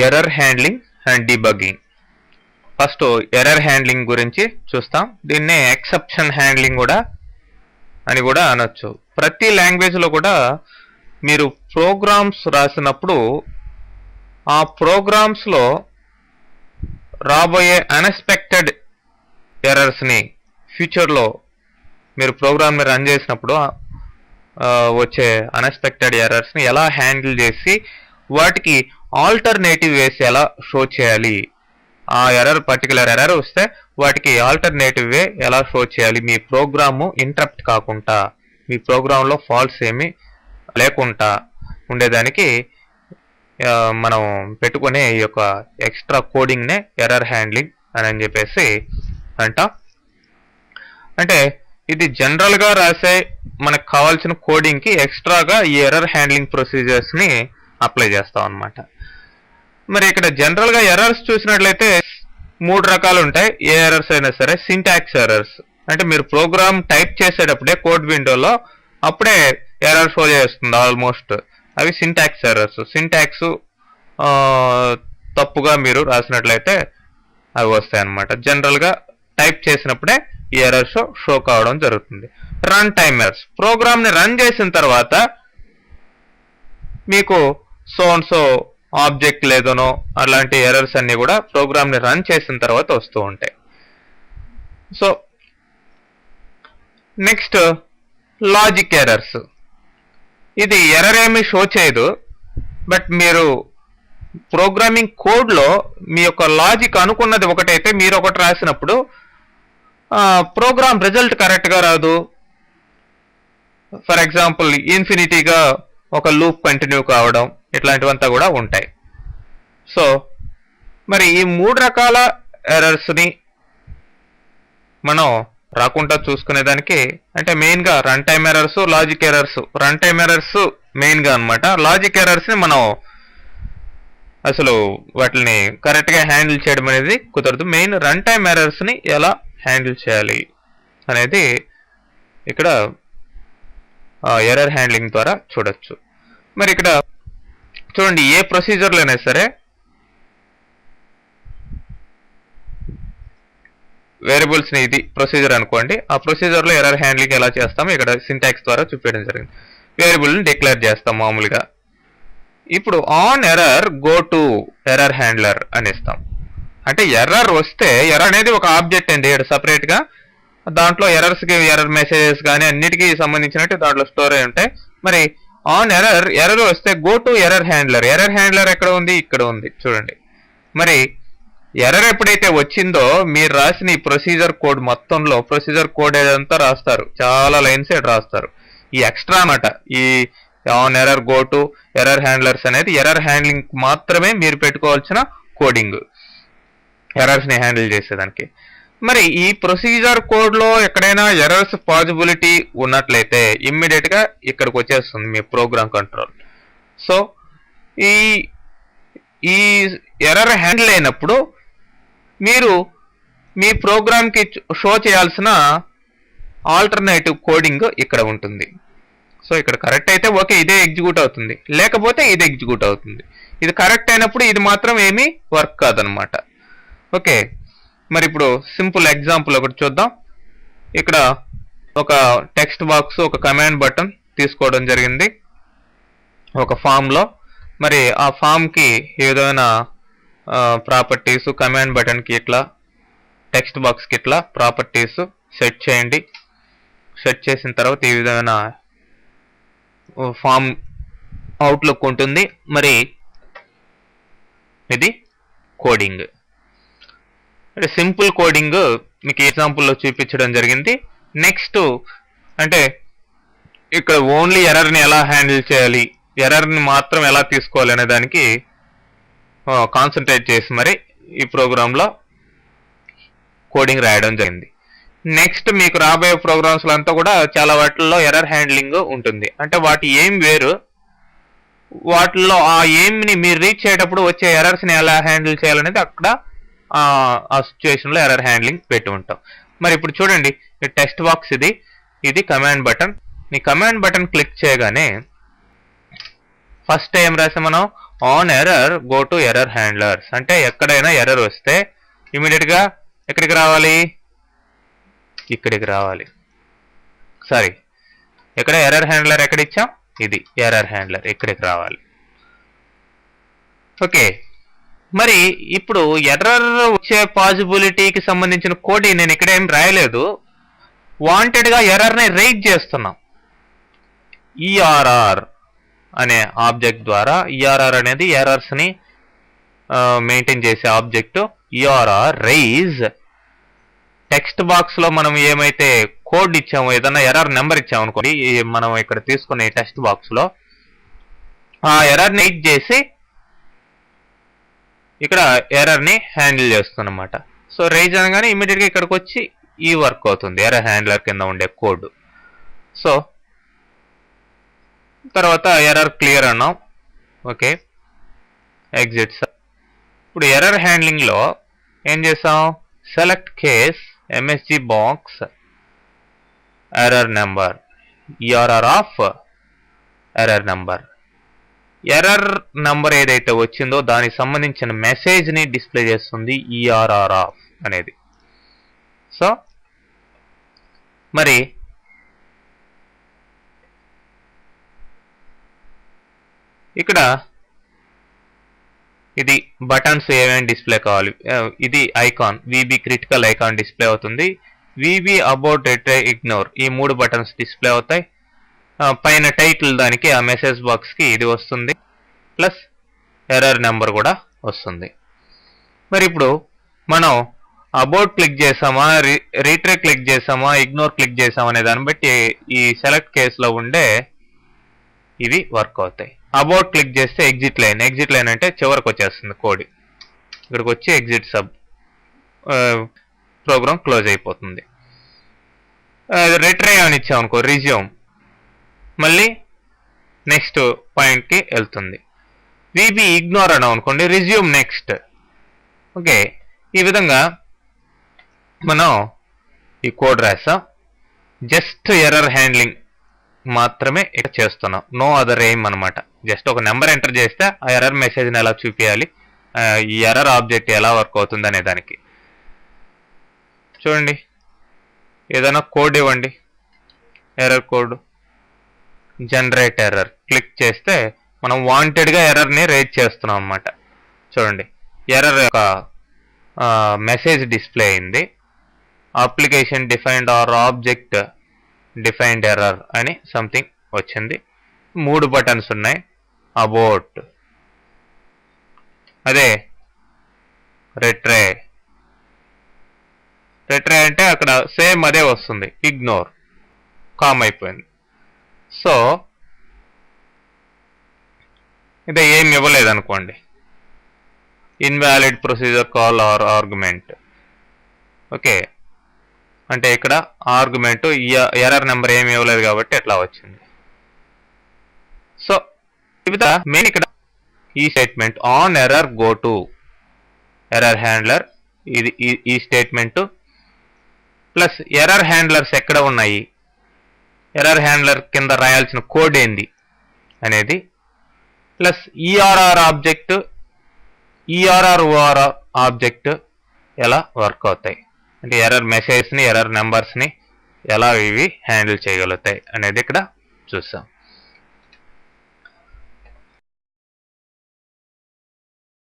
Error handling and debugging. First error handling గురించి చూస్తాం. దీన్నే ఎక్సెప్షన్ హ్యాండ్లింగ్ కూడా అని కూడా అనొచ్చు. ప్రతి లాంగ్వేజ్లో కూడా మీరు ప్రోగ్రామ్స్ రాసినప్పుడు ఆ ప్రోగ్రామ్స్లో రాబోయే అన్ఎక్స్పెక్టెడ్ ఎర్రర్స్ని ఫ్యూచర్లో మీరు ప్రోగ్రామ్ని రన్ చేసినప్పుడు వచ్చే అన్ఎక్స్పెక్టెడ్ ఎర్రర్స్ని ఎలా హ్యాండిల్ చేసి వాటికి ఆల్టర్నేటివ్ వేసి ఎలా షో చేయాలి, ఆ పర్టికులర్ ఎర్రర్ వస్తే వాటికి ఆల్టర్నేటివ్ వే ఎలా షో చేయాలి, మీ ప్రోగ్రాము ఇంటరప్ట్ కాకుండా, మీ ప్రోగ్రాంలో ఫాల్ట్స్ ఏమి లేకుండా ఉండేదానికి మనం పెట్టుకునే ఈ యొక్క ఎక్స్ట్రా కోడింగ్నే ఎర్రర్ హ్యాండ్లింగ్ అని చెప్పేసి అంటాం. అంటే ఇది జనరల్గా రాసే మనకు కావాల్సిన కోడింగ్కి ఎక్స్ట్రాగా ఈ ఎర్రర్ హ్యాండ్లింగ్ ప్రొసీజర్స్ని అప్లై చేస్తాం అన్నమాట. మరి ఇక్కడ జనరల్గా ఎర్రర్స్ చూసినట్లయితే 3 రకాలు ఉంటాయి. ఏ ఎర్రర్స్ అయినా సరే. సింటాక్స్ ఎర్రర్స్ అంటే మీరు ప్రోగ్రామ్ టైప్ చేసేటప్పుడే కోడ్ విండోలో అప్పుడే ఎర్రర్ షో చేస్తుంది ఆల్మోస్ట్. అవి సింటాక్స్ ఎర్రర్స్. సింటాక్స్ తప్పుగా మీరు రాసినట్లయితే అవి వస్తాయి అన్నమాట. జనరల్గా టైప్ చేసినప్పుడే ఈ ఎర్రర్ షో కావడం జరుగుతుంది. రన్ టైమ్ ఎర్రర్స్, ప్రోగ్రామ్ని రన్ చేసిన తర్వాత మీకు సో ఆబ్జెక్ట్ లేదనో అలాంటి ఎర్రర్స్ అన్ని కూడా ప్రోగ్రామ్ని రన్ చేసిన తర్వాత వస్తూ ఉంటాయి. So next logic errors. ఇది ఎర్రర్ ఏమీ షో చేయదు, బట్ మీరు ప్రోగ్రామింగ్ కోడ్లో మీ యొక్క లాజిక్ అనుకున్నది ఒకటైతే మీరు ఒకటి రాసినప్పుడు ప్రోగ్రామ్ రిజల్ట్ కరెక్ట్గా రాదు. ఫర్ ఎగ్జాంపుల్ ఇన్ఫినిటీగా ఒక లూప్ కంటిన్యూ కావడం, ఇట్లాంటివంతా కూడా ఉంటాయి. సో మరి ఈ 3 రకాల ఎర్రర్స్ని మనం రాకుండా చూసుకునేదానికి అంటే మెయిన్గా run time errors, logic errors. Run time errors మెయిన్గా అనమాట. లాజిక్ ఎర్రర్స్ని మనం అసలు వాటిని కరెక్ట్గా హ్యాండిల్ చేయడం అనేది కుదరదు. మెయిన్ రన్ టైమ్ ఎర్రర్స్ని ఎలా హ్యాండిల్ చేయాలి అనేది ఇక్కడ ఎర్రర్ హ్యాండ్లింగ్ ద్వారా చూడొచ్చు. మరి ఇక్కడ చూడండి, ఏ ప్రొసీజర్లో అయినా సరే వేరియబుల్స్ని ఇది ప్రొసీజర్ అనుకోండి. ఆ ప్రొసీజర్లో ఎర్రర్ హ్యాండ్లింగ్ ఎలా చేస్తామో ఇక్కడ సింటాక్స్ ద్వారా చూపించడం జరిగింది. వేరియబుల్ని డిక్లేర్ చేస్తాం మామూలుగా. ఇప్పుడు on error go to error handler అని ఇస్తాం. అంటే ఎర్రర్ వస్తే, ఎర్రర్ అనేది ఒక ఆబ్జెక్ట్ అండి సపరేట్గా. దాంట్లో ఎర్రర్స్కి ఎర్రర్ మెసేజెస్ కానీ అన్నిటికీ సంబంధించినట్టు దాంట్లో స్టోర్ అయి ఉంటాయి. మరి ఆన్ ఎర్రర్ వస్తే go to error handler. Error handler ఎక్కడ ఉంది? ఇక్కడ ఉంది చూడండి. మరి ఎర్రర్ ఎప్పుడైతే వచ్చిందో మీరు రాసిన ఈ ప్రొసీజర్ కోడ్ మొత్తంలో, ప్రొసీజర్ కోడ్ ఏదంతా రాస్తారు, చాలా లైన్స్ రాస్తారు. ఈ ఎక్స్ట్రా అన్నమాట ఈ on error go to error handlers అనేది ఎర్రర్ హ్యాండ్లింగ్ మాత్రమే మీరు పెట్టుకోవాల్సిన కోడింగ్, ఎర్రర్స్ని హ్యాండిల్ చేసేదానికి. మరి ఈ ప్రొసీజర్ కోడ్లో ఎక్కడైనా ఎర్రర్స్ పాసిబిలిటీ ఉన్నట్లయితే ఇమ్మీడియట్గా ఇక్కడికి వచ్చేస్తుంది మీ ప్రోగ్రామ్ కంట్రోల్. సో ఈ ఎర్రర్ హ్యాండిల్ అయినప్పుడు మీరు మీ ప్రోగ్రామ్కి షో చేయాల్సిన ఆల్టర్నేటివ్ కోడింగ్ ఇక్కడ ఉంటుంది. సో ఇక్కడ కరెక్ట్ అయితే ఓకే, ఇదే ఎగ్జిక్యూట్ అవుతుంది, లేకపోతే ఇది ఎగ్జిక్యూట్ అవుతుంది. ఇది కరెక్ట్ అయినప్పుడు ఇది మాత్రం ఏమీ వర్క్ కాదనమాట. ఓకే, మరి ఇప్పుడు సింపుల్ ఎగ్జాంపుల్ ఒకటి చూద్దాం. ఇక్కడ ఒక టెక్స్ట్ బాక్స్, ఒక కమాండ్ బటన్ తీసుకోవడం జరిగింది ఒక ఫామ్లో. మరి ఆ ఫామ్కి ఏ విధమైన ప్రాపర్టీస్, కమాండ్ బటన్కి ఇట్లా, టెక్స్ట్ బాక్స్కి ఇట్లా ప్రాపర్టీస్ సెట్ చేయండి. సెట్ చేసిన తర్వాత ఈ విధమైన ఫామ్ అవుట్లుక్ ఉంటుంది. మరి ఇది కోడింగ్, అంటే సింపుల్ కోడింగ్ మీకు ఎగ్జాంపుల్లో చూపించడం జరిగింది. నెక్స్ట్ అంటే ఇక్కడ ఓన్లీ ఎర్రర్ని ఎలా హ్యాండిల్ చేయాలి, ఎర్రర్ని మాత్రం ఎలా తీసుకోవాలి అనే దానికి కాన్సన్ట్రేట్ చేసి మరి ఈ ప్రోగ్రాంలో కోడింగ్ రాయడం జరిగింది. నెక్స్ట్ మీకు రాబోయే ప్రోగ్రామ్స్లో అంతా కూడా చాలా వాటిల్లో ఎర్రర్ హ్యాండ్లింగ్ ఉంటుంది. అంటే వాటి ఏం వేరు, వాటిల్లో ఆ ఎయిమ్ని మీరు రీచ్ అయ్యేటప్పుడు వచ్చే ఎర్రర్స్ని ఎలా హ్యాండిల్ చేయాలనేది అక్కడ ఆ సిచ్యువేషన్లో ఎర్రర్ హ్యాండ్లింగ్ పెట్టి ఉంటాం. మరి ఇప్పుడు చూడండి, ఈ టెక్స్ట్ బాక్స్ ఇది కమాండ్ బటన్. ఈ కమాండ్ బటన్ క్లిక్ చేయగానే ఫస్ట్ ఏం రాసాం మనం, on error go to error handlers. అంటే ఎక్కడైనా ఎర్రర్ వస్తే ఇమీడియట్గా ఎక్కడికి రావాలి, ఇక్కడికి రావాలి. సారీ, ఎక్కడ ఎర్రర్ హ్యాండ్లర్ ఎక్కడ ఇచ్చాం, ఇది ఎర్రర్ హ్యాండ్లర్ ఇక్కడికి రావాలి. ఓకే, మరి ఇప్పుడు ఎర్రర్ వచ్చే పాసిబిలిటీకి సంబంధించిన కోడ్ నేను ఇక్కడ ఏం రాయలేదు. వాంటెడ్గా ఎర్రర్ని రైట్ చేస్తున్నాం. ఈఆర్ఆర్ అనే ఆబ్జెక్ట్ ద్వారా, ఈఆర్ఆర్ అనేది ఎర్రర్స్ని మెయింటైన్ చేసే ఆబ్జెక్ట్. ఈఆర్ఆర్ రైజ్ టెక్స్ట్ బాక్స్లో మనం ఏమైతే కోడ్ ఇచ్చామో, ఏదైనా ఎర్రర్ నెంబర్ ఇచ్చాము అనుకోండి, మనం ఇక్కడ తీసుకునే టెక్స్ట్ బాక్స్లో ఆ ఎర్రర్ని రైట్ చేసి ఇక్కడ ఎర్రర్ని హ్యాండిల్ చేస్తుందన్నమాట. సో రైజ్ అనగానే ఇమీడియట్గా ఇక్కడికి వచ్చి ఈ వర్క్ అవుతుంది, ఎర్రర్ హ్యాండ్లర్ కింద ఉండే కోడ్. సో తర్వాత ఎర్రర్ క్లియర్ అన్నాం. Okay, exits. ఇప్పుడు ఎర్రర్ హ్యాండ్లింగ్లో ఏం చేసాం, select case MSG box error number, ERR of error number. Error number ఏదైతే వచ్చిందో దానికి సంబంధించిన మెసేజ్ని డిస్ప్లే చేస్తుంది ఈఆర్ఆర్ ఆఫ్ అనేది. సో మరి ఇక్కడ ఇది బటన్స్ ఏమేమి డిస్ప్లే కావాలి, ఇది icon VB critical icon display అవుతుంది. విబి అబౌట్ రిట్రై ఇగ్నోర్ ఈ 3 బటన్స్ డిస్ప్లే అవుతాయి. పైన టైటిల్ దానికి ఆ మెసేజ్ బాక్స్కి ఇది వస్తుంది, ప్లస్ ఎర్రర్ నెంబర్ కూడా వస్తుంది. మరి ఇప్పుడు మనం అబౌట్ క్లిక్ చేసామా, రీట్రై క్లిక్ చేసామా, ఇగ్నోర్ క్లిక్ చేసామా అనే దాన్ని బట్టి ఈ సెలెక్ట్ కేసులో ఉండే ఇవి వర్క్ అవుతాయి. అబౌట్ క్లిక్ చేస్తే ఎగ్జిట్ లైన్, ఎగ్జిట్ లైన్ అంటే చివరికి వచ్చేస్తుంది కోడ్, ఇక్కడికి వచ్చి ఎగ్జిట్ సబ్ ప్రోగ్రామ్ క్లోజ్ అయిపోతుంది. రిట్రై అని ఇచ్చామనుకో, రిజ్యూమ్, మళ్ళీ నెక్స్ట్ పాయింట్కి వెళ్తుంది. విబి ఇగ్నోర్ అన్నాం అనుకోండి, రిజ్యూమ్ నెక్స్ట్. ఓకే, ఈ విధంగా మనం ఈ కోడ్ రాసాం. జస్ట్ ఎర్రర్ హ్యాండ్లింగ్ మాత్రమే ఇక్కడ చేస్తున్నాం, నో అదర్ ఎయిమ్ అనమాట. జస్ట్ ఒక నెంబర్ ఎంటర్ చేస్తే ఆ ఎర్రర్ మెసేజ్ని ఎలా చూపించాలి, ఈ ఎర్రర్ ఆబ్జెక్ట్ ఎలా వర్క్ అవుతుంది అనే దానికి. చూడండి, ఏదైనా కోడ్ ఇవ్వండి, error code, generate error click చేస్తే మనం వాంటెడ్గా ఎర్రర్ని రేజ్ చేస్తున్నాం అన్నమాట. చూడండి, ఎర్రర్ యొక్క మెసేజ్ డిస్ప్లే అయింది. Application defined or object defined error అని సంథింగ్ వచ్చింది. 3 బటన్స్ ఉన్నాయి. అబౌట్, అదే రిట్రై, రిట్రై అంటే అక్కడ సేమ్ అదే వస్తుంది. ఇగ్నోర్ కామ్ అయిపోయింది. సో ఇదే ఏమి ఇవ్వలేదు అనుకోండి, invalid procedure call or argument. Okay, అంటే ఇక్కడ ఆర్గ్యుమెంట్ ఎర్రర్ నెంబర్ ఏమి ఇవ్వలేదు కాబట్టి ఎట్లా వచ్చింది. సో మెయిన్ ఇక్కడ ఈ statement on error go to error handler, ఇది ఈ స్టేట్మెంట్ ప్లస్ ఎర్రర్ హ్యాండ్లర్స్ ఎక్కడ ఉన్నాయి, ఎర్రర్ హ్యాండ్లర్ కింద రాయాల్సిన కోడ్ ఏంది అనేది, plus ERR object, ERR ORR object ఎలా వర్క్ అవుతాయి, అంటే ఎర్రర్ మెసేజ్ని, ఎర్రర్ నెంబర్స్ని ఎలా ఇవి హ్యాండిల్ చేయగలుగుతాయి అనేది ఇక్కడ చూసాం.